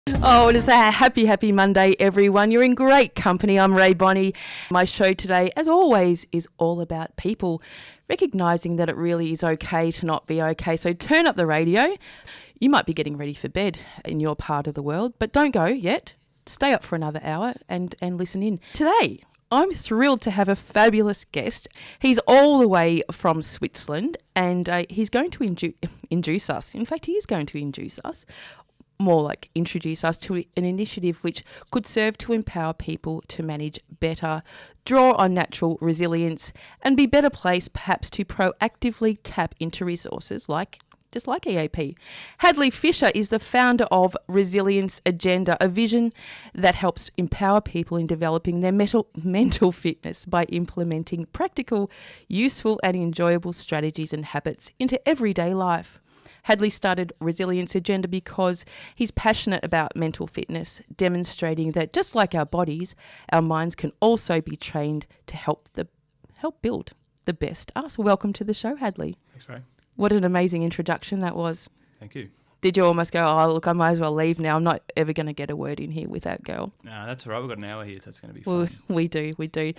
Oh, it is a happy Monday, everyone. You're in great company. I'm Rae Bonney. My show today, as always, is all about people, recognising that it really is okay to not be okay. So turn up the radio. You might be getting ready for bed in your part of the world, but don't go yet. Stay up for another hour and listen in. Today, I'm thrilled to have a fabulous guest. He's all the way from Switzerland, and he's going to induce us. In fact, he is going to induce us. More like introduce us to an initiative which could serve to empower people to manage better, draw on natural resilience, and be better placed perhaps to proactively tap into resources just like EAP. Hadleigh Fischer is the founder of Resilience Agenda, a vision that helps empower people in developing their mental fitness by implementing practical, useful and enjoyable strategies and habits into everyday life. Hadleigh started Resilience Agenda because he's passionate about mental fitness, demonstrating that just like our bodies, our minds can also be trained to help build the best us. Welcome to the show, Hadleigh. Thanks, Rae. What an amazing introduction that was. Thank you. Did you almost go, oh, look, I might as well leave now. I'm not ever going to get a word in here with that girl. No, that's all right. We've got an hour here, so it's going to be Well, fun. we do.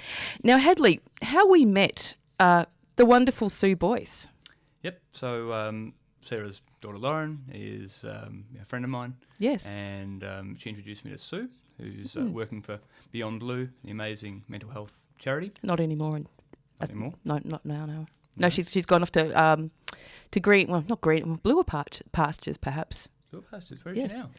Now, Hadleigh, how we met the wonderful Sue Boyce. Yep. So Sarah's daughter Lauren is a friend of mine. Yes. And she introduced me to Sue, who's working for Beyond Blue, the amazing mental health charity. Not anymore. Not anymore? No, not now, no. No, she's gone off to bluer pastures, perhaps. Bluer pastures, where is she now?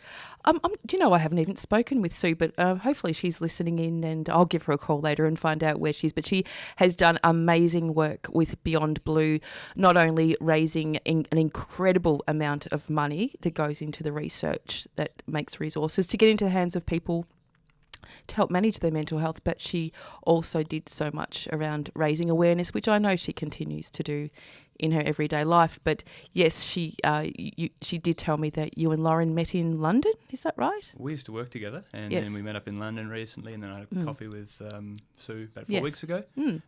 Do you know, I haven't even spoken with Sue, but hopefully she's listening in, and I'll give her a call later and find out where she is. But she has done amazing work with Beyond Blue, not only raising an incredible amount of money that goes into the research that makes resources to get into the hands of people to help manage their mental health, but she also did so much around raising awareness, which I know she continues to do in her everyday life. But yes, she did tell me that you and Lauren met in London. Is that right? We used to work together, and Yes. then we met up in London recently, and then I had a coffee with Sue about 4 Yes. weeks ago.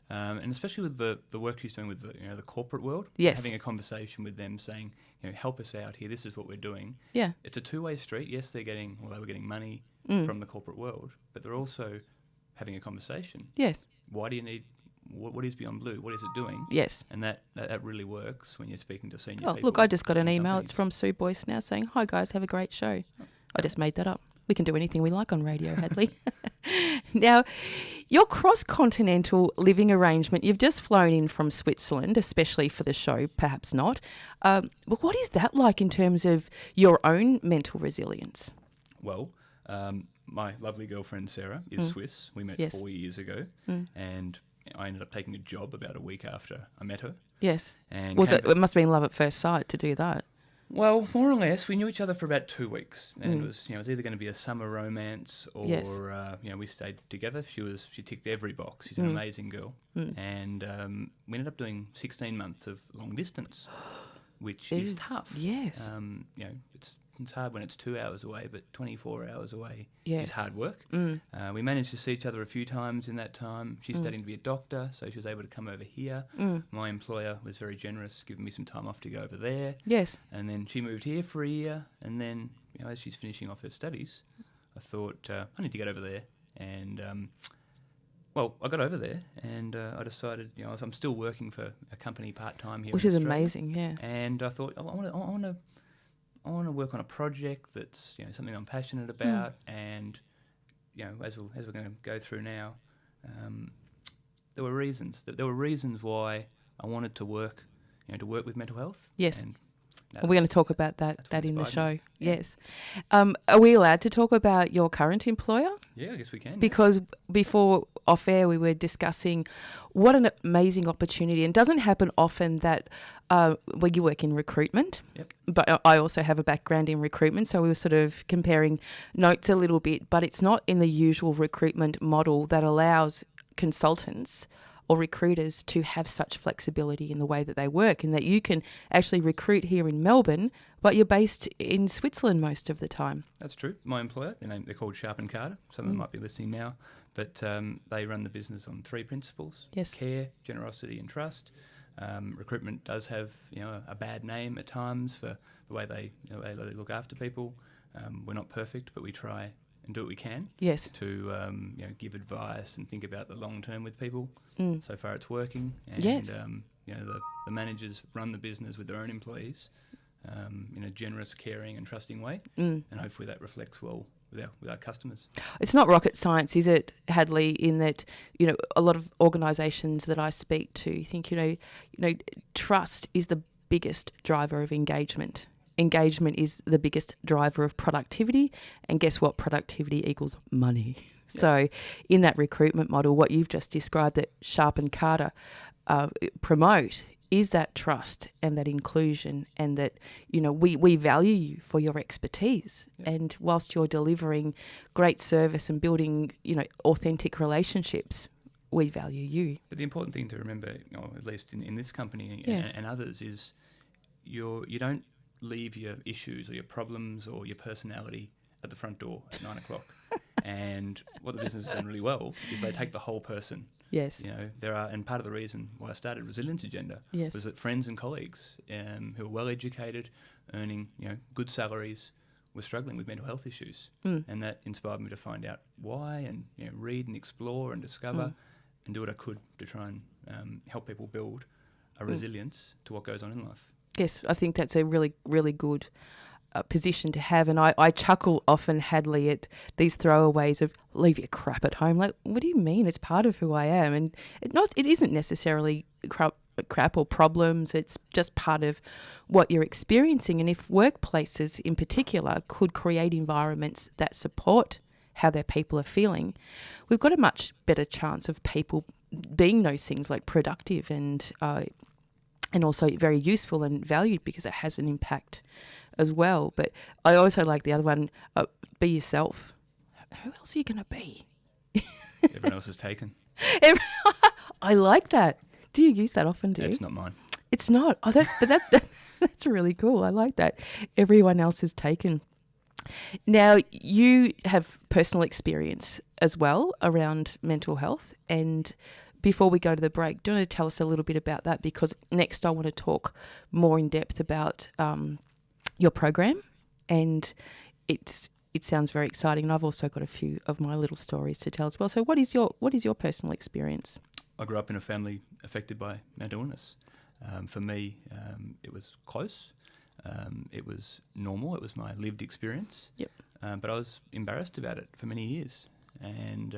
And especially with the work she's doing with the corporate world, Yes. having a conversation with them saying, help us out here, this is what we're doing. Yeah. It's a two-way street. Yes, they were getting money from the corporate world, but they're also having a conversation. Yes. Why do you need, what is Beyond Blue? What is it doing? Yes. And that really works when you're speaking to senior Oh, people. look, I just got an in email. companies. It's from Sue Boyce now saying, hi guys, have a great show. I just made that up. We can do anything we like on radio, Hadleigh. Now, your cross-continental living arrangement, you've just flown in from Switzerland, especially for the show, perhaps not. But what is that like in terms of your own mental resilience? Well, my lovely girlfriend Sarah is Swiss. We met Yes. 4 years ago, and I ended up taking a job about a week after I met her. Yes. And It must have been love at first sight to do that. Well, more or less, we knew each other for about 2 weeks, and it was either going to be a summer romance or Yes. we stayed together. She ticked every box. She's an amazing girl, and we ended up doing 16 months of long distance, which is tough. Yes. It's hard when it's 2 hours away, but 24 hours away Yes. is hard work. We managed to see each other a few times in that time. She's studying to be a doctor, so she was able to come over here. My employer was very generous, giving me some time off to go over there. Yes. And then she moved here for a year, and then as she's finishing off her studies, I thought I need to get over there. And I got over there, and I decided I'm still working for a company part time here, Which in is Australia. amazing, yeah. And I thought I want to work on a project that's something I'm passionate about, and as we're going to go through now, there were reasons why I wanted to work with mental health. Yes. And We're going to talk about that what in the inspired show. me. Yeah. Yes. Are we allowed to talk about your current employer? Yeah, I guess we can. yeah. Because before off air we were discussing what an amazing opportunity, and it doesn't happen often that you work in recruitment. Yep. But I also have a background in recruitment, so we were sort of comparing notes a little bit, but it's not in the usual recruitment model that allows consultants or recruiters to have such flexibility in the way that they work, and that you can actually recruit here in Melbourne, but you're based in Switzerland most of the time. That's true. My employer, they're called Sharp & Carter. Some of them might be listening now, but they run the business on 3 principles: Yes. care, generosity, and trust. Recruitment does have a bad name at times for the way they look after people. we're not perfect, but we try and do what we can Yes. to give advice and think about the long term with people. Mm. So far, it's working, and Yes. the managers run the business with their own employees in a generous, caring, and trusting way, and hopefully that reflects well with our customers. It's not rocket science, is it, Hadleigh? In that, a lot of organisations that I speak to think, trust is the biggest driver of engagement. Engagement is the biggest driver of productivity, and guess what? Productivity equals money. Yep. So, in that recruitment model, what you've just described that Sharp and Carter promote is that trust and that inclusion, and that we value you for your expertise. Yep. And whilst you're delivering great service and building authentic relationships, we value you. But the important thing to remember, at least in this company Yes. and others, is you don't leave your issues or your problems or your personality at the front door at 9 o'clock. And what the business has done really well is they take the whole person. Yes. And part of the reason why I started Resilience Agenda yes. was that friends and colleagues who are well educated, earning good salaries, were struggling with mental health issues, and that inspired me to find out why, and read and explore and discover, and do what I could to try and help people build a resilience to what goes on in life. Yes, I think that's a really, really good position to have. And I chuckle often, Hadleigh, at these throwaways of leave your crap at home. Like, what do you mean? It's part of who I am. And it isn't necessarily crap or problems. It's just part of what you're experiencing. And if workplaces in particular could create environments that support how their people are feeling, we've got a much better chance of people being those things like productive and also very useful and valued, because it has an impact as well. But I also like the other one, be yourself. Who else are you going to be? Everyone else is taken. I like that. Do you use that often, do you? It's not mine. It's not. Oh, that's really cool. I like that. Everyone else is taken. Now, you have personal experience as well around mental health, and before we go to the break, do you want to tell us a little bit about that? Because next I want to talk more in depth about your program, and it sounds very exciting. And I've also got a few of my little stories to tell as well. So what is your personal experience? I grew up in a family affected by mental illness. For me, it was close. It was normal. It was my lived experience. Yep. But I was embarrassed about it for many years. And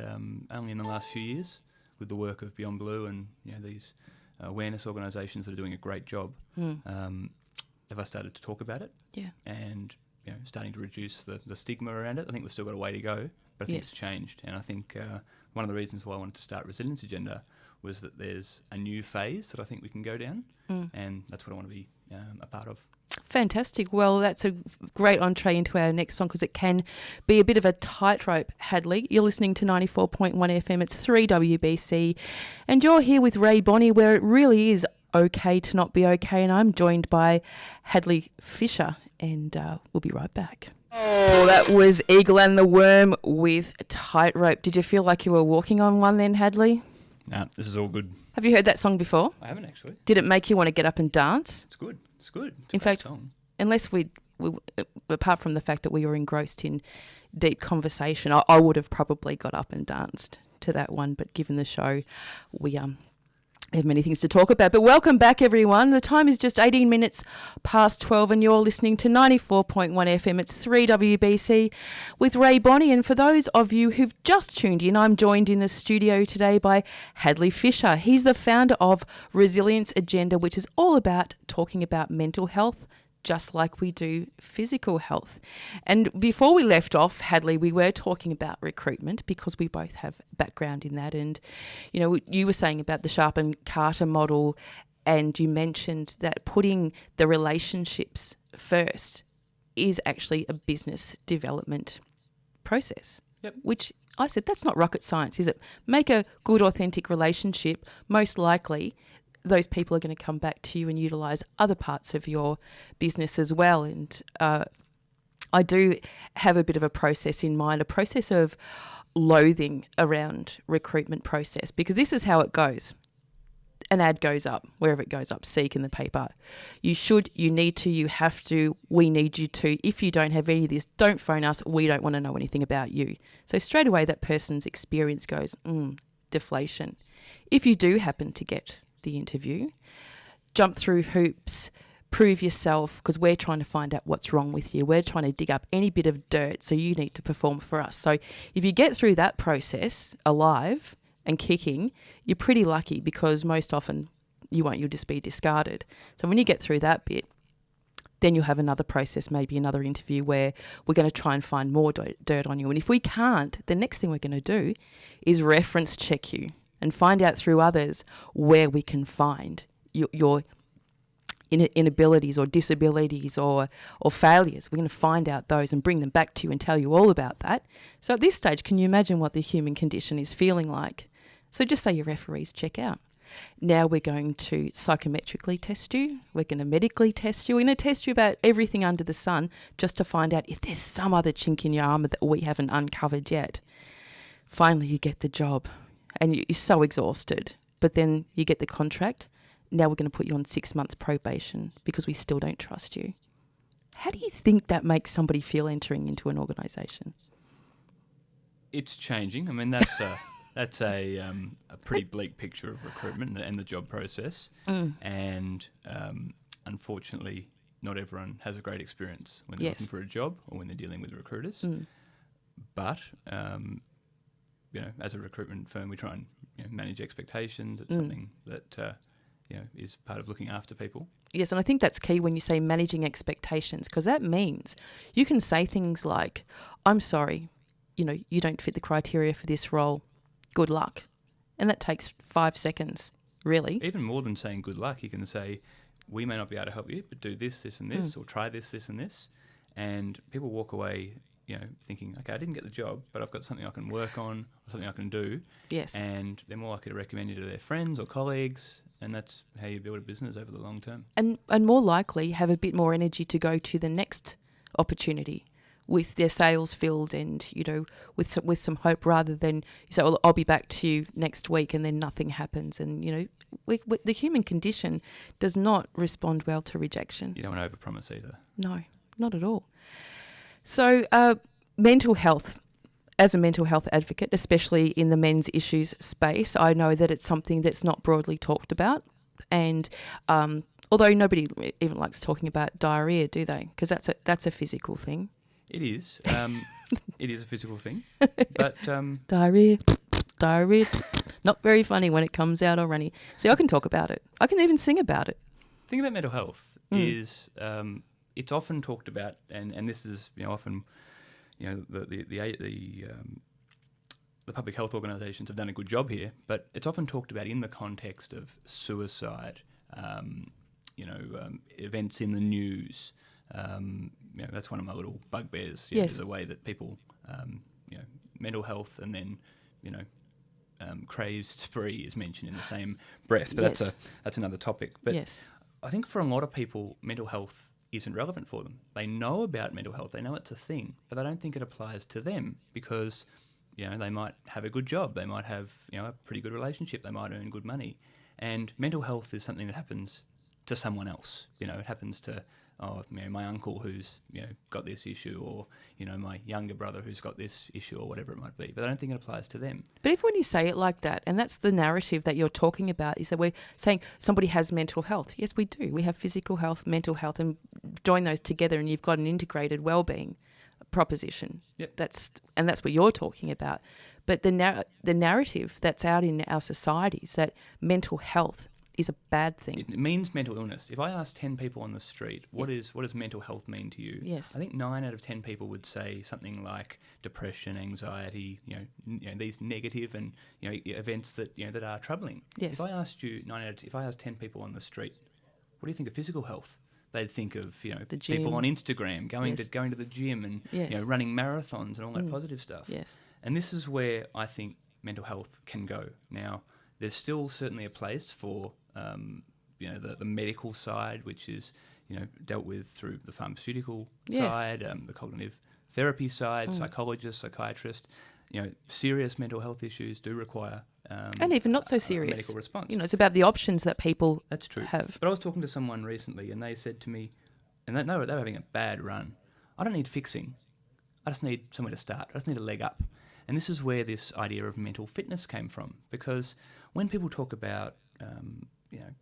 only in the last few years, with the work of Beyond Blue and these awareness organisations that are doing a great job, have I started to talk about it. Yeah. And starting to reduce the stigma around it. I think we've still got a way to go, but I think it's changed. And I think one of the reasons why I wanted to start Resilience Agenda was that there's a new phase that I think we can go down, and that's what I want to be a part of. Fantastic. Well, that's a great entree into our next song, because it can be a bit of a tightrope, Hadleigh. You're listening to 94.1 FM. It's 3WBC. And you're here with Rae Bonney, where it really is okay to not be okay. And I'm joined by Hadleigh Fischer, and we'll be right back. Oh, that was Eagle and the Worm with Tightrope. Did you feel like you were walking on one then, Hadleigh? Nah, this is all good. Have you heard that song before? I haven't actually. Did it make you want to get up and dance? It's good. It's good. It's in fact, song. Unless we, apart from the fact that we were engrossed in deep conversation, I would have probably got up and danced to that one. But given the show, we have many things to talk about. But welcome back, everyone. The time is just 18 minutes past 12, and you're listening to 94.1 FM. It's 3WBC with Rae Bonney. And for those of you who've just tuned in, I'm joined in the studio today by Hadleigh Fischer. He's the founder of Resilience Agenda, which is all about talking about mental health, just like we do physical health. And before we left off, Hadleigh, we were talking about recruitment, because we both have background in that. And, you were saying about the Sharp and Carter model, and you mentioned that putting the relationships first is actually a business development process. Yep. Which I said, that's not rocket science, is it? Make a good, authentic relationship. Most likely, those people are going to come back to you and utilise other parts of your business as well. And I do have a bit of a process in mind, a process of loathing around recruitment process, because this is how it goes. an ad goes up, wherever it goes up, Seek in the paper. You should, you need to, you have to, we need you to. If you don't have any of this, don't phone us. We don't want to know anything about you. So straight away that person's experience goes, deflation. If you do happen to get the interview, jump through hoops, prove yourself, because we're trying to find out what's wrong with you. We're trying to dig up any bit of dirt, so you need to perform for us. So if you get through that process alive and kicking, you're pretty lucky, because most often you'll just be discarded. So when you get through that bit, then you'll have another process, maybe another interview, where we're going to try and find more dirt on you. And if we can't, the next thing we're going to do is reference check you and find out through others where we can find your inabilities or disabilities or failures. We're going to find out those and bring them back to you and tell you all about that. So at this stage, can you imagine what the human condition is feeling like? So just say your referees check out. Now we're going to psychometrically test you. We're going to medically test you. We're going to test you about everything under the sun, just to find out if there's some other chink in your armour that we haven't uncovered yet. Finally, you get the job and you're so exhausted, but then you get the contract. Now we're going to put you on 6 months probation because we still don't trust you. How do you think that makes somebody feel entering into an organisation? It's changing. I mean, that's a pretty bleak picture of recruitment and the job process. And unfortunately, not everyone has a great experience when they're looking for a job or when they're dealing with recruiters. But as a recruitment firm, we try and manage expectations. It's something that is part of looking after people. Yes, and I think that's key when you say managing expectations, because that means you can say things like, I'm sorry, you don't fit the criteria for this role. Good luck. And that takes 5 seconds, really. Even more than saying good luck, you can say, we may not be able to help you, but do this, this and this, or try this, this and this. And people walk away, thinking, okay, I didn't get the job, but I've got something I can work on, or something I can do. Yes. And they're more likely to recommend you to their friends or colleagues, and that's how you build a business over the long term. And more likely have a bit more energy to go to the next opportunity with their sails filled and, with some hope, rather than you say, well, I'll be back to you next week, and then nothing happens. And, the human condition does not respond well to rejection. You don't want to overpromise either. No, not at all. So mental health. As a mental health advocate, especially in the men's issues space, I know that it's something that's not broadly talked about. And although nobody even likes talking about diarrhea, do they? Because that's a physical thing. It is. It is a physical thing. But diarrhea, not very funny when it comes out or runny. See, I can talk about it. I can even sing about it. The thing about mental health is it's often talked about, and this is often. The public health organisations have done a good job here, but it's often talked about in the context of suicide, events in the news. That's one of my little bugbears. The way that people, mental health and then, crazed spree is mentioned in the same breath. But that's another topic. But I think for a lot of people, mental health isn't relevant for them. They know about mental health, they know it's a thing, but they don't think it applies to them because, they might have a good job, they might have, a pretty good relationship, they might earn good money. And mental health is something that happens to someone else. It happens to, my uncle who's, got this issue, or, my younger brother who's got this issue, or whatever it might be. But I don't think it applies to them. But if when you say it like that, and that's the narrative that you're talking about, is that we're saying somebody has mental health. Yes, we do. We have physical health, mental health, and join those together and you've got an integrated wellbeing proposition. Yep. That's what you're talking about. But the narrative that's out in our societies that mental health is a bad thing. It means mental illness. If I ask 10 people on the street, what does mental health mean to you? Yes. I think 9 out of 10 people would say something like depression, anxiety, these negative and events that that are troubling. Yes. If I asked 10 people on the street, what do you think of physical health? They'd think of the gym. People on Instagram going to the gym and running marathons and all that positive stuff. Yes. And this is where I think mental health can go. Now, there's still certainly a place for the medical side, which is dealt with through the pharmaceutical side, the cognitive therapy side, psychologists, psychiatrists. Serious mental health issues do require and even not so a serious medical response. It's about the options that people That's true. have. But I was talking to someone recently, and they said to me, and they were having a bad run. I don't need fixing. I just need somewhere to start. I just need a leg up. And this is where this idea of mental fitness came from, because when people talk about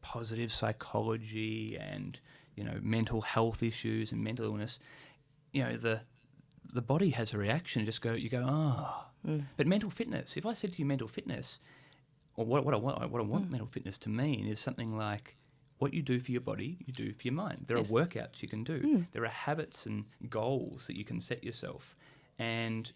positive psychology and mental health issues and mental illness, the body has a reaction. You go, oh. But mental fitness. If I said to you mental fitness, or what I want mental fitness to mean is something like what you do for your body, you do for your mind. There are workouts you can do. There are habits and goals that you can set yourself. And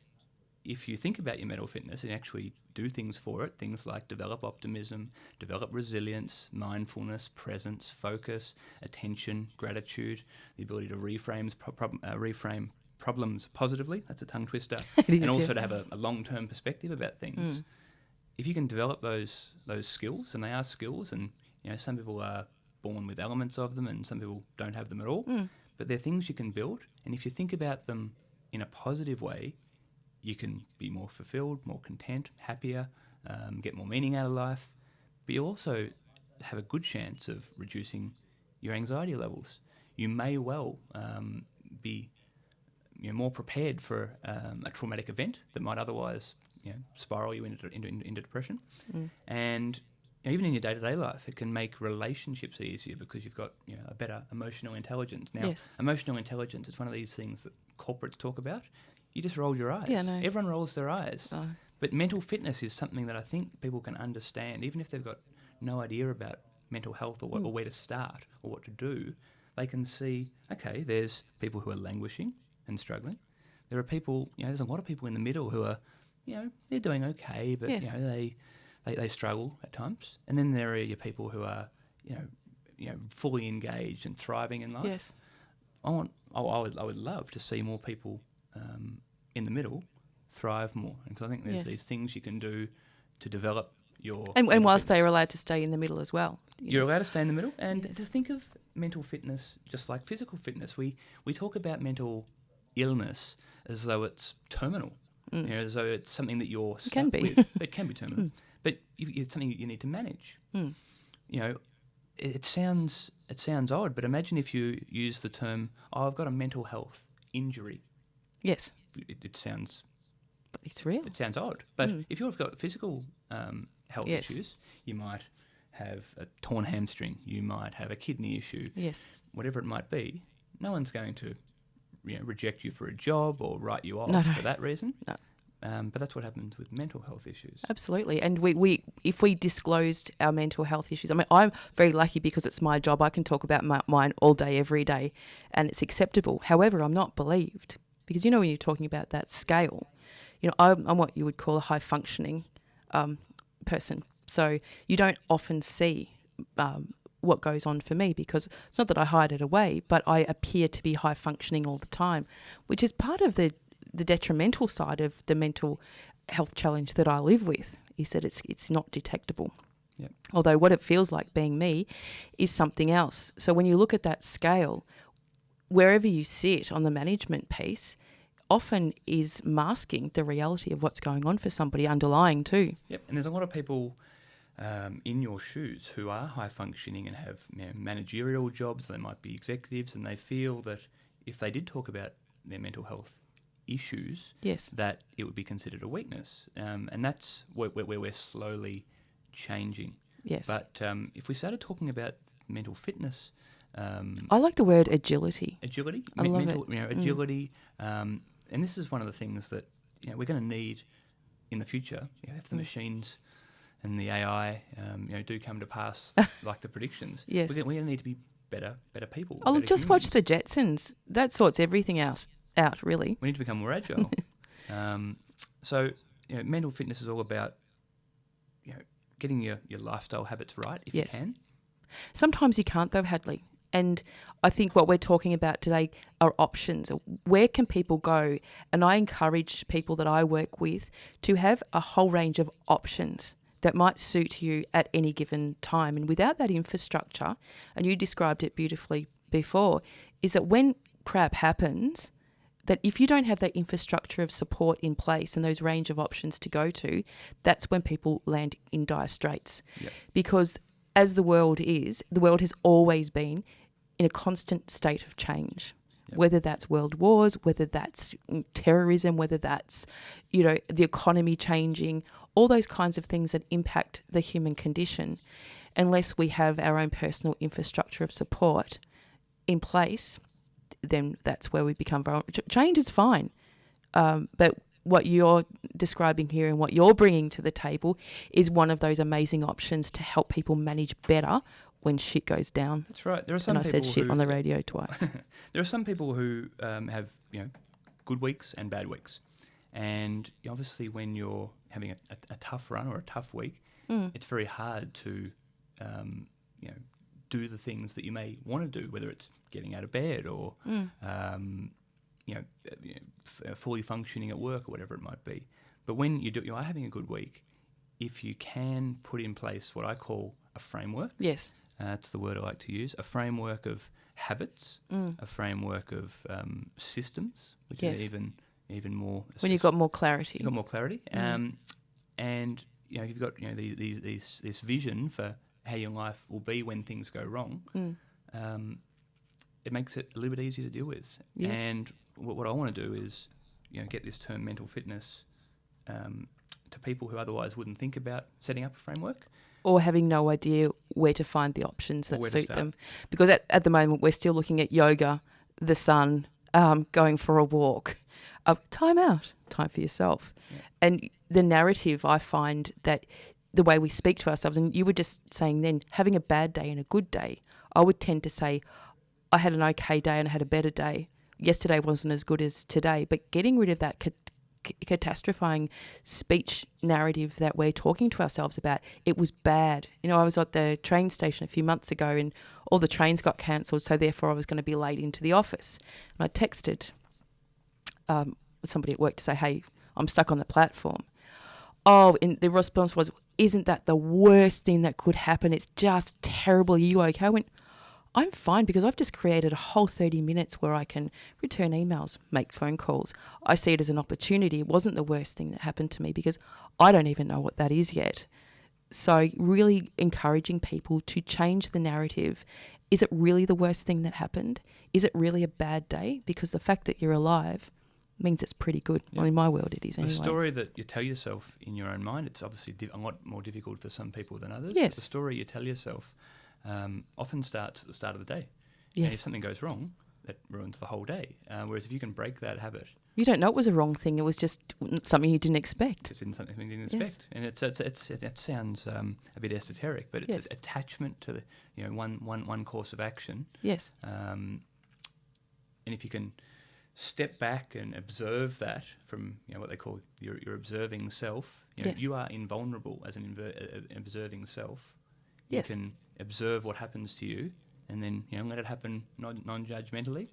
if you think about your mental fitness and actually do things for it, things like develop optimism, develop resilience, mindfulness, presence, focus, attention, gratitude, the ability to reframe problems positively, that's a tongue twister, and also to have a long-term perspective about things. If you can develop those skills, and they are skills, and some people are born with elements of them and some people don't have them at all, but they're things you can build, and if you think about them in a positive way, you can be more fulfilled, more content, happier, get more meaning out of life, but you also have a good chance of reducing your anxiety levels. You may well be more prepared for a traumatic event that might otherwise spiral you into depression. And even in your day-to-day life, it can make relationships easier because you've got a better emotional intelligence. Now, emotional intelligence is one of these things that corporates talk about. You just roll your eyes. Yeah, no. Everyone rolls their eyes. Oh. But mental fitness is something that I think people can understand, even if they've got no idea about mental health or where to start or what to do. They can see, okay, there's people who are languishing and struggling. There are people, there's a lot of people in the middle who are, they're doing okay, but they struggle at times. And then there are your people who are, fully engaged and thriving in life. Yes. I would love to see more people in the middle thrive more, because I think there's these things you can do to develop your and whilst fitness. they're allowed to stay in the middle as well. You're allowed to stay in the middle, and to think of mental fitness just like physical fitness. We talk about mental illness as though it's terminal, as though it's something that you're stuck with. It can be terminal, but it's something you need to manage. It sounds odd, but imagine if you use the term, I've got a mental health injury. Yes. It sounds... But it's real. It sounds odd. But if you've got physical health issues, you might have a torn hamstring, you might have a kidney issue, whatever it might be. No one's going to reject you for a job or write you off for that reason. No. But that's what happens with mental health issues. Absolutely. And we if we disclosed our mental health issues, I mean, I'm very lucky because it's my job. I can talk about mine all day, every day, and it's acceptable. However, I'm not believed because, when you're talking about that scale, I'm what you would call a high-functioning person. So you don't often see what goes on for me, because it's not that I hide it away, but I appear to be high-functioning all the time, which is part of the detrimental side of the mental health challenge that I live with, is that it's not detectable. Yep. Although what it feels like being me is something else. So when you look at that scale, wherever you sit on the management piece often is masking the reality of what's going on for somebody underlying too. Yep, and there's a lot of people in your shoes who are high functioning and have managerial jobs. They might be executives, and they feel that if they did talk about their mental health issues, that it would be considered a weakness. And that's where we're slowly changing. Yes. But if we started talking about mental fitness... I like the word agility. Agility? I love it. Agility. And this is one of the things that we're going to need in the future. If the machines and the AI do come to pass like the predictions, we're going to need to be better people. Oh, better just humans. watch the Jetsons. That sorts everything out, really. We need to become more agile. So mental fitness is all about getting your lifestyle habits right if you can. Sometimes you can't though, Hadleigh. And I think what we're talking about today are options. Where can people go? And I encourage people that I work with to have a whole range of options that might suit you at any given time. And without that infrastructure, and you described it beautifully before, is that when crap happens, that if you don't have that infrastructure of support in place and those range of options to go to, that's when people land in dire straits. Yep. Because as the world has always been in a constant state of change. Yep. Whether that's world wars, whether that's terrorism, whether that's, the economy changing, all those kinds of things that impact the human condition. Unless we have our own personal infrastructure of support in place, then that's where we become vulnerable. Change is fine. But what you're describing here and what you're bringing to the table is one of those amazing options to help people manage better when shit goes down. That's right. There are some people I said shit on the radio twice. There are some people who have good weeks and bad weeks, and obviously when you're having a tough run or a tough week, it's very hard to do the things that you may want to do, whether it's getting out of bed or fully functioning at work or whatever it might be. But when you are having a good week, if you can put in place what I call a framework. Yes. That's the word I like to use. A framework of habits, a framework of systems, which is even more. When you've got more clarity. You've got more clarity, and you've got this vision for how your life will be when things go wrong. It makes it a little bit easier to deal with. Yes. And what I want to do is, get this term mental fitness to people who otherwise wouldn't think about setting up a framework. Or having no idea where to find the options that suit them. Because at the moment, we're still looking at yoga, the sun, going for a walk. Time out, time for yourself. Yeah. And the narrative, I find that the way we speak to ourselves, and you were just saying then, having a bad day and a good day, I would tend to say, I had an okay day and I had a better day. Yesterday wasn't as good as today. But getting rid of that catastrophizing speech narrative that we're talking to ourselves about, it was bad. I was at the train station a few months ago and all the trains got cancelled, so therefore I was going to be late into the office. And I texted somebody at work to say, hey, I'm stuck on the platform. Oh, and the response was, isn't that the worst thing that could happen? It's just terrible. Are you okay? I went, I'm fine because I've just created a whole 30 minutes where I can return emails, make phone calls. I see it as an opportunity. It wasn't the worst thing that happened to me because I don't even know what that is yet. So really encouraging people to change the narrative. Is it really the worst thing that happened? Is it really a bad day? Because the fact that you're alive means it's pretty good. Yeah. Well, in my world it is anyway. The story that you tell yourself in your own mind, it's obviously a lot more difficult for some people than others. Yes. But the story you tell yourself often starts at the start of the day. Yes. And if something goes wrong, that ruins the whole day. Whereas if you can break that habit... You don't know it was a wrong thing. It was just something you didn't expect. It's something you didn't expect. Yes. And it sounds a bit esoteric, but it's attachment to the, one course of action. Yes. And if you can step back and observe that from what they call your observing self, you are invulnerable as an observing self. You can observe what happens to you and then let it happen non-judgmentally.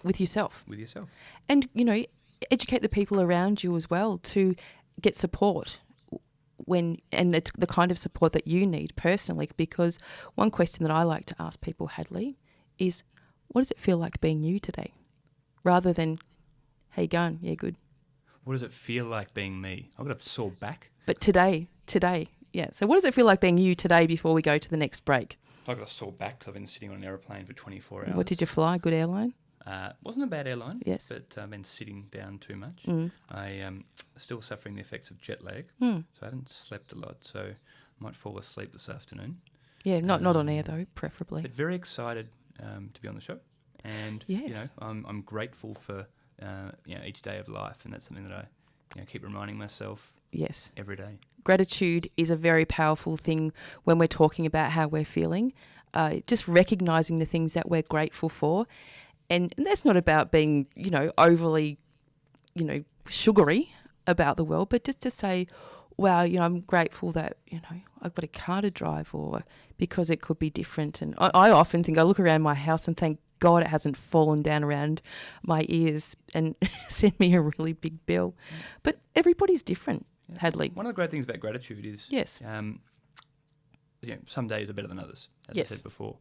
With yourself. With yourself. And, educate the people around you as well to get support and the kind of support that you need personally. Because one question that I like to ask people, Hadleigh, is what does it feel like being you today? Rather than, how you going? Yeah, good. What does it feel like being me? I've got a sore back. But today. Yeah. So what does it feel like being you today before we go to the next break? I've got a sore back because I've been sitting on an aeroplane for 24 hours. What did you fly? Good airline? Wasn't a bad airline. Yes. But I've been sitting down too much. I am still suffering the effects of jet lag. So I haven't slept a lot. So I might fall asleep this afternoon. Yeah, not on air though, preferably. But very excited to be on the show. And, I'm grateful for, each day of life. And that's something that I keep reminding myself every day. Gratitude is a very powerful thing when we're talking about how we're feeling. Just recognising the things that we're grateful for. And that's not about being, overly, sugary about the world, but just to say, wow, I'm grateful that, I've got a car to drive, or because it could be different. And I often think, I look around my house and thank God it hasn't fallen down around my ears and sent me a really big bill. But everybody's different, Hadleigh. One of the great things about gratitude is some days are better than others, as I said before.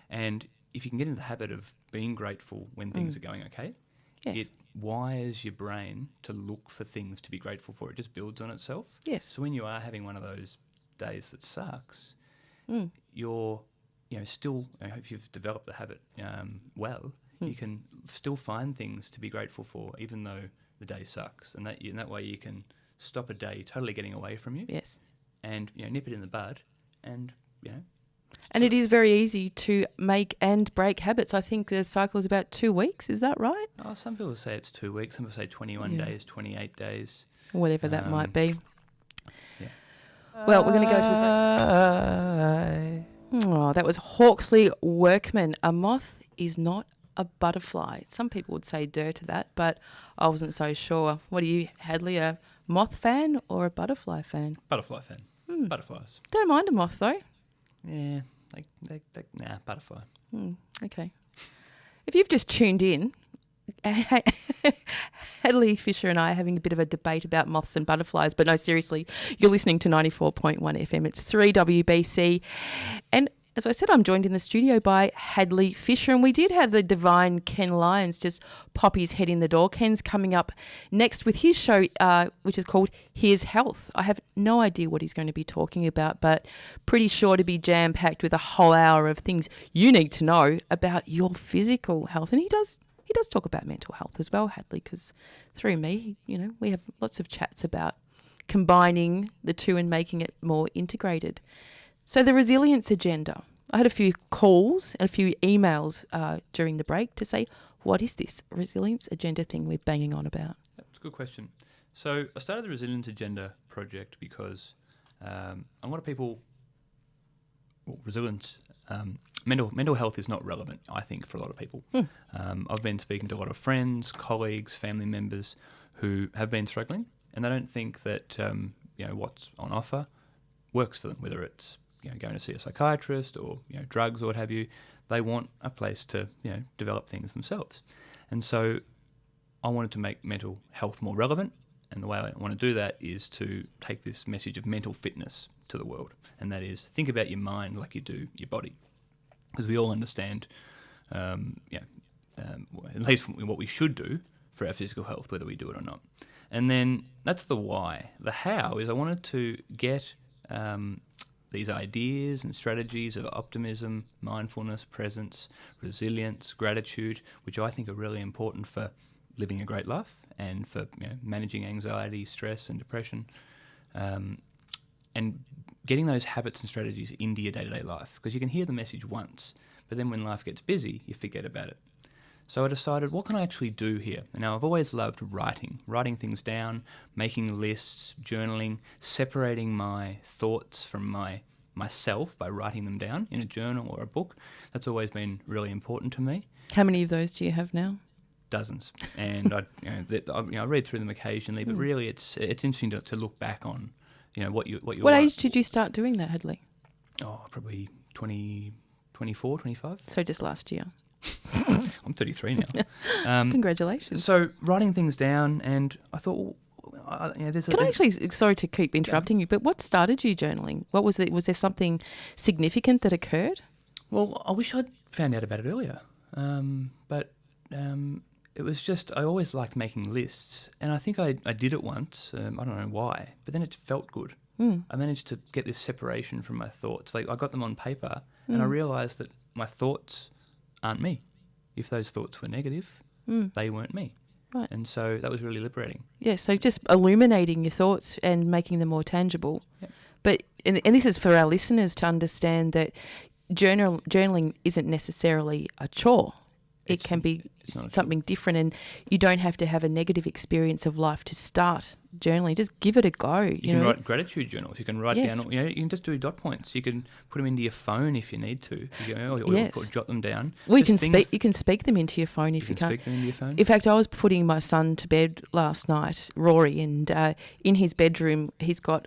And if you can get into the habit of being grateful when things are going okay, it wires your brain to look for things to be grateful for. It just builds on itself. Yes. So when you are having one of those days that sucks, Mm. you're, still, if you've developed the habit you can still find things to be grateful for, even though the day sucks. And that way you can stop a day totally getting away from you. Yes. And nip it in the bud, and And it is very easy to make and break habits. I think the cycle is about 2 weeks. Is that right? Oh, some people say it's 2 weeks. Some people say 21 days, 28 days. Whatever that might be. Yeah. Well, we're going to go to a break. Oh, that was Hawksley Workman. A moth is not a butterfly. Some people would say dirt to that, but I wasn't so sure. What are you, Hadleigh, a moth fan or a butterfly fan? Butterfly fan. Butterflies. Don't mind a moth, though. Yeah, butterfly. Okay. If you've just tuned in, Hadleigh Fischer and I are having a bit of a debate about moths and butterflies, but no, seriously, you're listening to 94.1 FM. It's 3WBC. And as I said, I'm joined in the studio by Hadleigh Fischer, and we did have the divine Ken Lyons just pop his head in the door. Ken's coming up next with his show, which is called Here's Health. I have no idea what he's going to be talking about, but pretty sure to be jam-packed with a whole hour of things you need to know about your physical health. And he does talk about mental health as well, Hadleigh, because through me, we have lots of chats about combining the two and making it more integrated. So the resilience agenda. I had a few calls and a few emails during the break to say, what is this resilience agenda thing we're banging on about? That's a good question. So I started the Resilience Agenda project because a lot of people, mental health is not relevant, I think, for a lot of people. I've been speaking to a lot of friends, colleagues, family members who have been struggling, and they don't think that what's on offer works for them, whether it's going to see a psychiatrist or drugs or what have you. They want a place to develop things themselves, and so I wanted to make mental health more relevant. And the way I want to do that is to take this message of mental fitness to the world, and that is think about your mind like you do your body, because we all understand, at least what we should do for our physical health, whether we do it or not. And then that's the why. The how is I wanted to get these ideas and strategies of optimism, mindfulness, presence, resilience, gratitude, which I think are really important for living a great life and for managing anxiety, stress and depression, and getting those habits and strategies into your day-to-day life, because you can hear the message once, but then when life gets busy, you forget about it. So I decided, what can I actually do here? Now, I've always loved writing things down, making lists, journaling, separating my thoughts from myself by writing them down in a journal or a book. That's always been really important to me. How many of those do you have now? Dozens. And I read through them occasionally, but really it's interesting to look back on, what age did you start doing that, Hadleigh? Oh, probably 24, 25. So just last year. I'm 33 now. Congratulations. So writing things down, and I thought, sorry to keep interrupting you, but what started you journaling? What was it? Was there something significant that occurred? Well, I wish I'd found out about it earlier. But it was just, I always liked making lists, and I think I did it once. I don't know why, but then it felt good. I managed to get this separation from my thoughts. Like I got them on paper, and I realised that my thoughts aren't me. If those thoughts were negative, they weren't me. Right. And so that was really liberating. Yeah, so just illuminating your thoughts and making them more tangible. Yep. But and this is for our listeners to understand that journaling isn't necessarily a chore. It can be something different, and you don't have to have a negative experience of life to start journaling. Just give it a go. You can write gratitude journals. You can write down. You can just do dot points. You can put them into your phone if you need to. Or jot them down. Well, you can speak them into your phone if you can't. Speak them into your phone. In fact, I was putting my son to bed last night, Rory, and in his bedroom he's got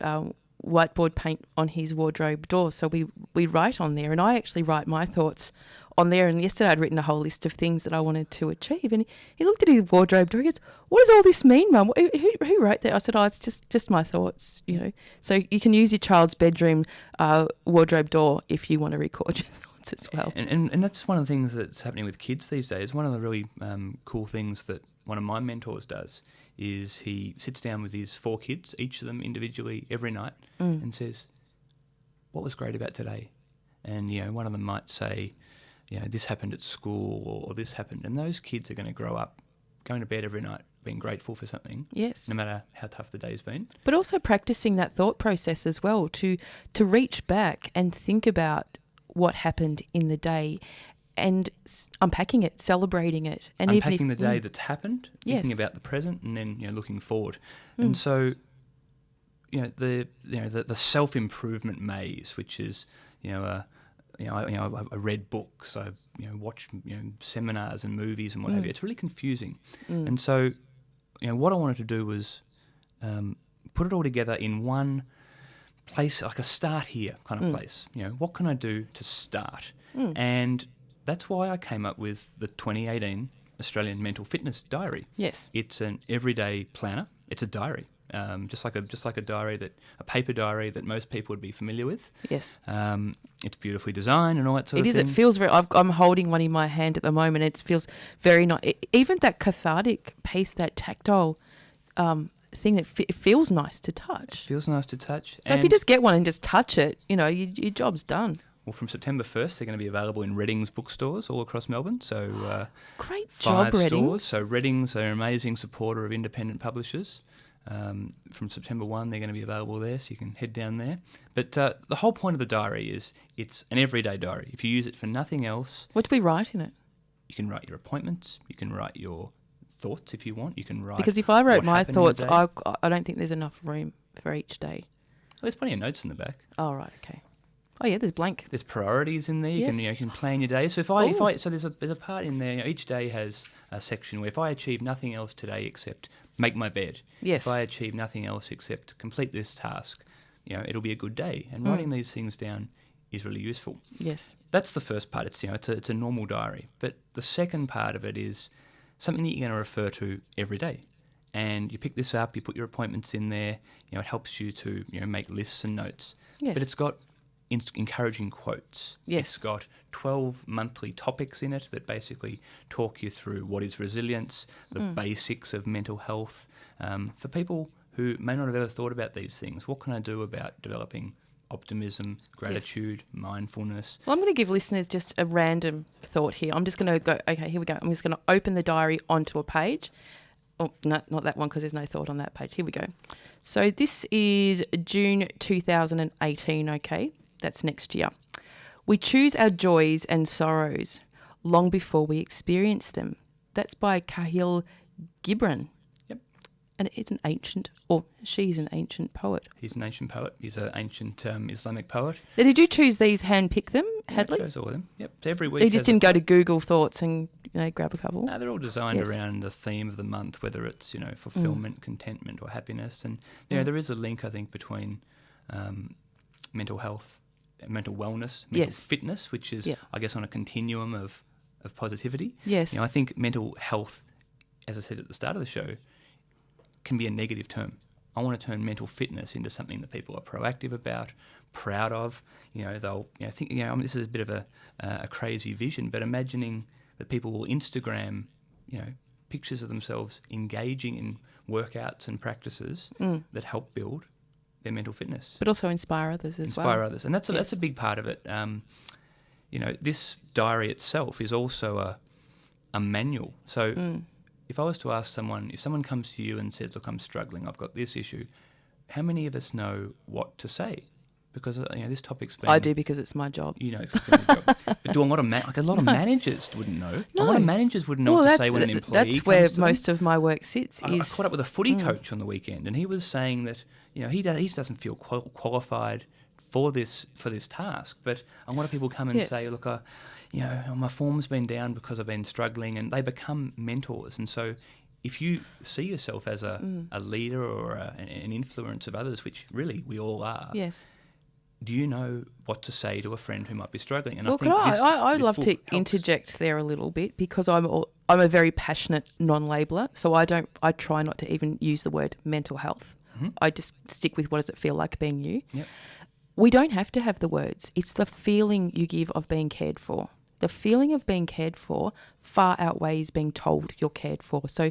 whiteboard paint on his wardrobe door. So we write on there, and I actually write my thoughts on there. And yesterday I'd written a whole list of things that I wanted to achieve, and he looked at his wardrobe door. He goes, "What does all this mean, Mum? Who wrote that?" I said, "Oh, it's just my thoughts, So you can use your child's bedroom wardrobe door if you want to record your thoughts. kids as well. And that's one of the things that's happening with kids these days. One of the really cool things that one of my mentors does is he sits down with his 4 kids, each of them individually, every night, and says, what was great about today? And, one of them might say, this happened at school or this happened. And those kids are going to grow up going to bed every night being grateful for something, yes, no matter how tough the day's been. But also practicing that thought process as well, to reach back and think about what happened in the day and unpacking it, celebrating it. And unpacking the day that's happened, thinking yes, about the present, and then looking forward. And so the self-improvement maze, which is I read books, I've watched seminars and movies and what have you. It's really confusing, and so what I wanted to do was put it all together in one place, like a start here kind of place. What can I do to start? And that's why I came up with the 2018 Australian Mental Fitness Diary. Yes, it's an everyday planner. It's a diary. Just like a diary, a paper diary that most people would be familiar with. Yes. It's beautifully designed and all that sort of thing. It is. It feels very. I'm holding one in my hand at the moment. It feels very nice. Even that cathartic piece, that tactile thing, that it feels nice to touch. It feels nice to touch. So if you just get one and just touch it, your job's done. Well, from September 1st, they're going to be available in Readings bookstores all across Melbourne. So great job, 5 Readings. stores. So Readings are an amazing supporter of independent publishers. From September 1, they're going to be available there, so you can head down there. But the whole point of the diary is it's an everyday diary. If you use it for nothing else... What do we write in it? You can write your appointments. You can write your thoughts if you want. You can write... Because if I wrote my thoughts, I don't think there's enough room for each day. Well, there's plenty of notes in the back. Oh, right, okay. Oh, yeah, there's blank. There's priorities in there. You Yes. can plan your day. So so there's a part in there. Each day has a section where if I achieve nothing else today except make my bed. Yes. If I achieve nothing else except complete this task, it'll be a good day. And writing these things down is really useful. Yes. That's the first part. It's it's a normal diary. But the second part of it is something that you're going to refer to every day. And you pick this up, you put your appointments in there. It helps you to make lists and notes. Yes. But it's got encouraging quotes. Yes. It's got 12 monthly topics in it that basically talk you through what is resilience, the basics of mental health. For people who may not have ever thought about these things, what can I do about developing optimism, gratitude, mindfulness? Well, I'm going to give listeners just a random thought here. I'm just going to go, okay, here we go. I'm just going to open the diary onto a page. Oh, no, not that one because there's no thought on that page. Here we go. So this is June 2018, okay? That's next year. We choose our joys and sorrows long before we experience them. That's by Hadleigh Gibran. Yep. And she's an ancient poet. He's an ancient poet. He's an ancient Islamic poet. Now, did you choose these, hand-pick them, Hadleigh? Yeah, chose all of them. Yep. So every week. So you just didn't go to Google Thoughts and grab a couple? No, they're all designed Yes. around the theme of the month, whether it's fulfillment, contentment, or happiness. And there is a link, I think, between mental health, mental wellness, mental Yes. fitness, which is, I guess, on a continuum of positivity. Yes. I think mental health, as I said at the start of the show, can be a negative term. I want to turn mental fitness into something that people are proactive about, proud of. They'll think. This is a bit of a crazy vision, but imagining that people will Instagram, pictures of themselves engaging in workouts and practices that help build their mental fitness. But also inspire others as well. Inspire others. And that's a big part of it. This diary itself is also a manual. So if I was to ask someone, if someone comes to you and says, look, I'm struggling, I've got this issue, how many of us know what to say? Because this topic's been... I do because it's my job. It's been a job. But do a lot of managers wouldn't know. A lot of managers wouldn't know what to say when an employee That's where comes to them. most of my work sits. I caught up with a footy coach on the weekend, and he was saying that he doesn't feel qualified for this task. But a lot of people come and say, look, my form's been down because I've been struggling, and they become mentors. And so, if you see yourself as a leader or an influence of others, which really we all are, yes. Do you know what to say to a friend who might be struggling? And Well, I'd love to interject there a little bit because I'm a very passionate non-labeler, so I try not to even use the word mental health. Mm-hmm. I just stick with what does it feel like being you. Yep. We don't have to have the words. It's the feeling you give of being cared for. The feeling of being cared for far outweighs being told you're cared for. So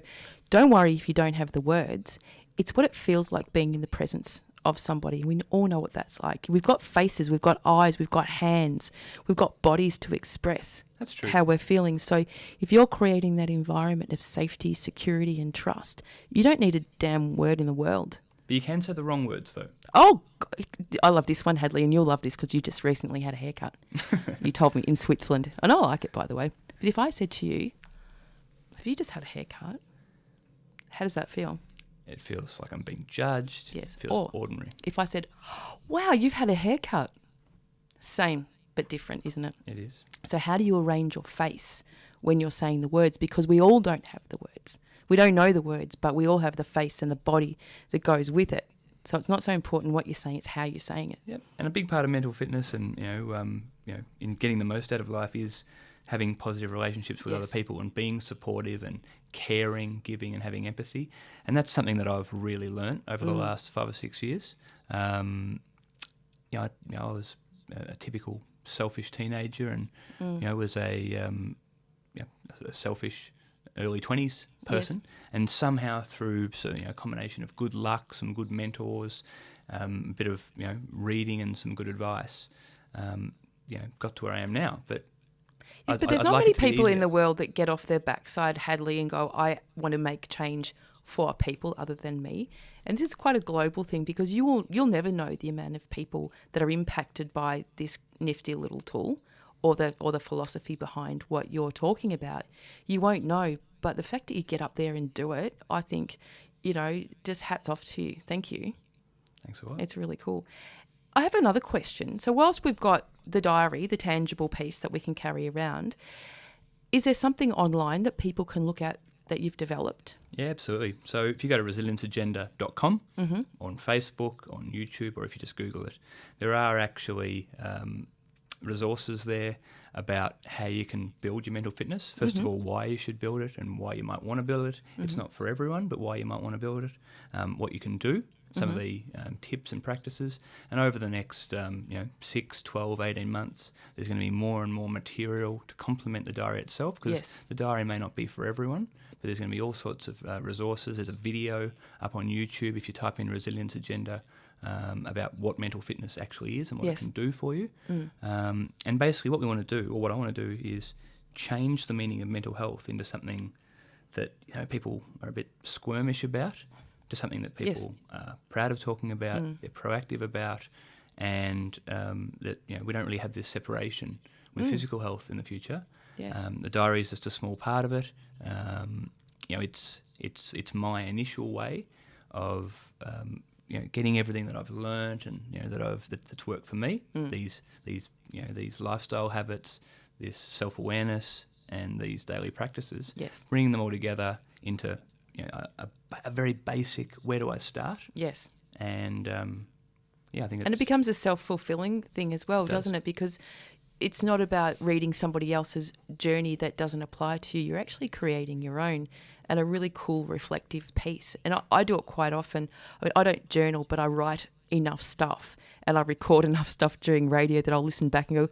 don't worry if you don't have the words. It's what it feels like being in the presence of somebody. We all know what that's like. We've got faces, we've got eyes, we've got hands, we've got bodies to express That's true. how we're feeling. So if you're creating that environment of safety, security and trust, you don't need a damn word in the world. But you can say the wrong words, though. Oh, I love this one, Hadleigh, and you'll love this because you just recently had a haircut. You told me in Switzerland, and I like it, by the way. But if I said to you, have you just had a haircut? How does that feel? It feels like I'm being judged. Yes. It feels ordinary. If I said, wow, you've had a haircut. Same, but different, isn't it? It is. So how do you arrange your face when you're saying the words? Because we all don't have the words. We don't know the words, but we all have the face and the body that goes with it. So it's not so important what you're saying; it's how you're saying it. Yep. And a big part of mental fitness, and in getting the most out of life, is having positive relationships with other people and being supportive and caring, giving, and having empathy. And that's something that I've really learnt over the last 5 or 6 years. I was a typical selfish teenager, and was a selfish early 20s person, and somehow through a combination of good luck, some good mentors, a bit of reading and some good advice, got to where I am now. But yes, but there's not many people in the world that get off their backside, Hadleigh, and go, I want to make change for people other than me. And this is quite a global thing, because you'll never know the amount of people that are impacted by this nifty little tool or the philosophy behind what you're talking about. You won't know. But the fact that you get up there and do it, I think, just hats off to you. Thank you. Thanks a lot. It's really cool. I have another question. So whilst we've got the diary, the tangible piece that we can carry around, is there something online that people can look at that you've developed? Yeah, absolutely. So if you go to resilienceagenda.com, on Facebook, on YouTube, or if you just Google it, there are actually resources there about how you can build your mental fitness. First of all, why you should build it and why you might want to build it. It's not for everyone, but why you might want to build it, what you can do, some of the tips and practices. And over the next 6, 12, 18 months, there's going to be more and more material to complement the diary itself, because the diary may not be for everyone, but there's going to be all sorts of resources. There's a video up on YouTube if you type in Resilience Agenda, about what mental fitness actually is and what it can do for you. And basically what we want to do, or what I want to do, is change the meaning of mental health into something that people are a bit squirmish about, to something that people are proud of talking about, they're proactive about, and that we don't really have this separation with physical health in the future. The diary is just a small part of it. It's my initial way of getting everything that I've learned and that's worked for me. These lifestyle habits, this self-awareness, and these daily practices. Bringing them all together into a very basic, where do I start? And I think and it becomes a self-fulfilling thing as well, doesn't it? Because it's not about reading somebody else's journey that doesn't apply to you. You're actually creating your own, and a really cool reflective piece. And I do it quite often. I mean, I don't journal, but I write enough stuff and I record enough stuff during radio that I'll listen back and go,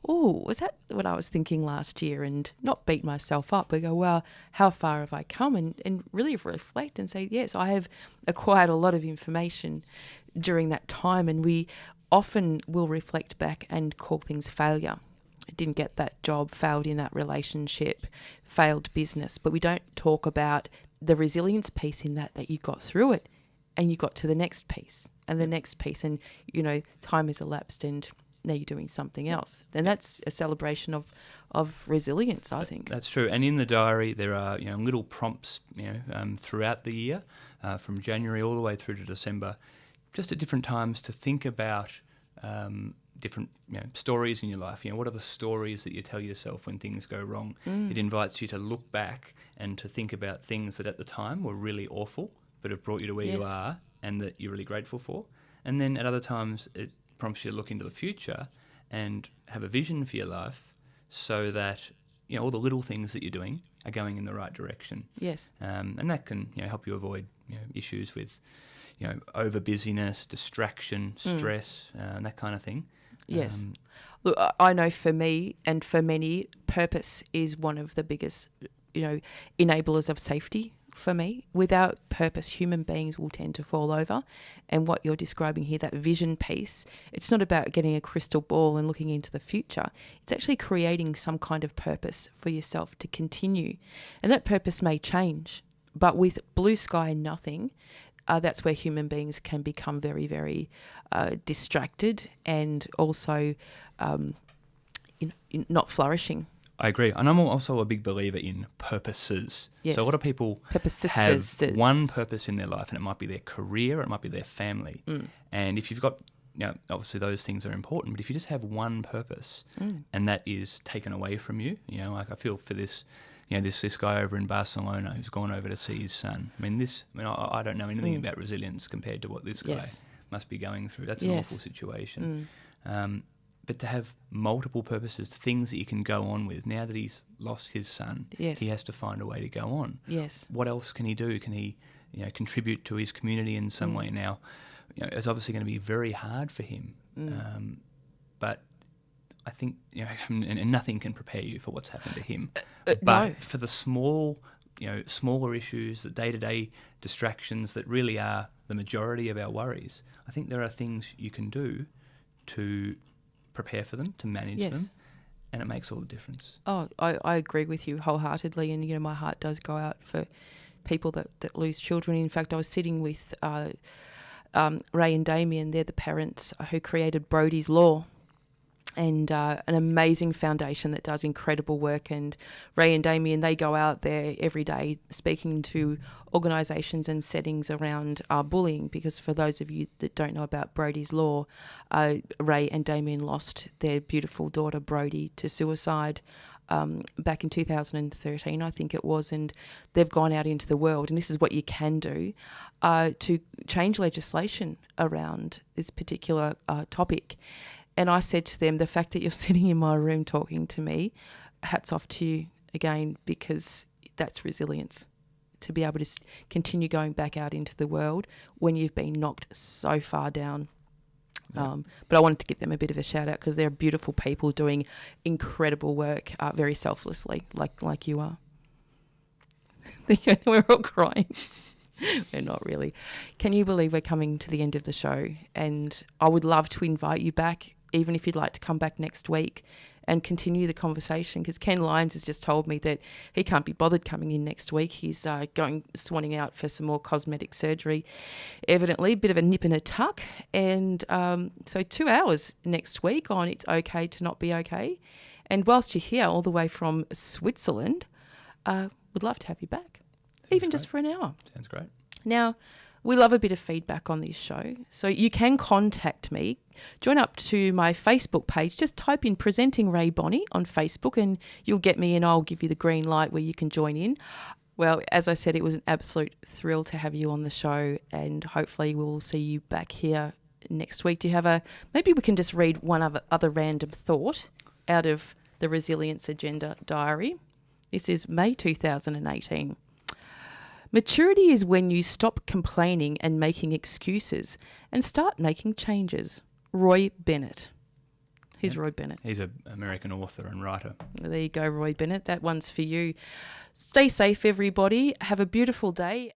oh, was that what I was thinking last year? And not beat myself up, but go, wow, how far have I come? And really reflect and say, yes, I have acquired a lot of information during that time. And we often will reflect back and call things failure. I didn't get that job, failed in that relationship, failed business. But we don't talk about the resilience piece in that you got through it and you got to the next piece and the next piece. And, time has elapsed and now you're doing something else. And that's a celebration of resilience, I think. That's true. And in the diary, there are, little prompts, throughout the year, from January all the way through to December, just at different times to think about different stories in your life. What are the stories that you tell yourself when things go wrong? It invites you to look back and to think about things that at the time were really awful but have brought you to where you are and that you're really grateful for. And then at other times it prompts you to look into the future and have a vision for your life so that all the little things that you're doing are going in the right direction. And that can help you avoid issues with over busyness, distraction, stress, and that kind of thing. Yes. Look, I know for me and for many, purpose is one of the biggest, enablers of safety for me. Without purpose, human beings will tend to fall over. And what you're describing here, that vision piece, it's not about getting a crystal ball and looking into the future. It's actually creating some kind of purpose for yourself to continue. And that purpose may change, but with blue sky and nothing, that's where human beings can become very, very distracted and also not flourishing. I agree. And I'm also a big believer in purposes. Yes. So a lot of people have one purpose in their life, and it might be their career, it might be their family. And if you've got, obviously those things are important, but if you just have one purpose and that is taken away from you, like I feel for this, this guy over in Barcelona who's gone over to see his son. I don't know anything about resilience compared to what this guy must be going through. That's an awful situation. But to have multiple purposes, things that you can go on with. Now that he's lost his son, he has to find a way to go on. Yes. What else can he do? Can he, contribute to his community in some way? Now, it's obviously going to be very hard for him. But I think, and nothing can prepare you for what's happened to him. But for the smaller issues, the day-to-day distractions that really are the majority of our worries, I think there are things you can do to prepare for them, to manage them, and it makes all the difference. Oh, I agree with you wholeheartedly, and my heart does go out for people that lose children. In fact, I was sitting with Rae and Damien. They're the parents who created Brodie's Law, and an amazing foundation that does incredible work. And Rae and Damien, they go out there every day speaking to organisations and settings around bullying, because for those of you that don't know about Brodie's Law, Rae and Damien lost their beautiful daughter Brodie to suicide back in 2013, I think it was, and they've gone out into the world, and this is what you can do to change legislation around this particular topic. And I said to them, the fact that you're sitting in my room talking to me, hats off to you again, because that's resilience, to be able to continue going back out into the world when you've been knocked so far down. But I wanted to give them a bit of a shout out because they're beautiful people doing incredible work very selflessly, like you are. We're all crying. We're not really. Can you believe we're coming to the end of the show? And I would love to invite you back, even if you'd like to come back next week and continue the conversation, because Ken Lyons has just told me that he can't be bothered coming in next week. He's swanning out for some more cosmetic surgery, evidently, a bit of a nip and a tuck. And so 2 hours next week on It's Okay to Not Be Okay. And whilst you're here all the way from Switzerland, would love to have you back, even just for an hour. Sounds great. Now, we love a bit of feedback on this show, so you can contact me. Join up to my Facebook page. Just type in Presenting Rae Bonney on Facebook and you'll get me, and I'll give you the green light where you can join in. Well, as I said, it was an absolute thrill to have you on the show, and hopefully we'll see you back here next week. Do you have maybe we can just read one other random thought out of the Resilience Agenda Diary. This is May 2018. Maturity is when you stop complaining and making excuses and start making changes. Roy Bennett. Who's Roy Bennett? He's an American author and writer. There you go, Roy Bennett. That one's for you. Stay safe, everybody. Have a beautiful day.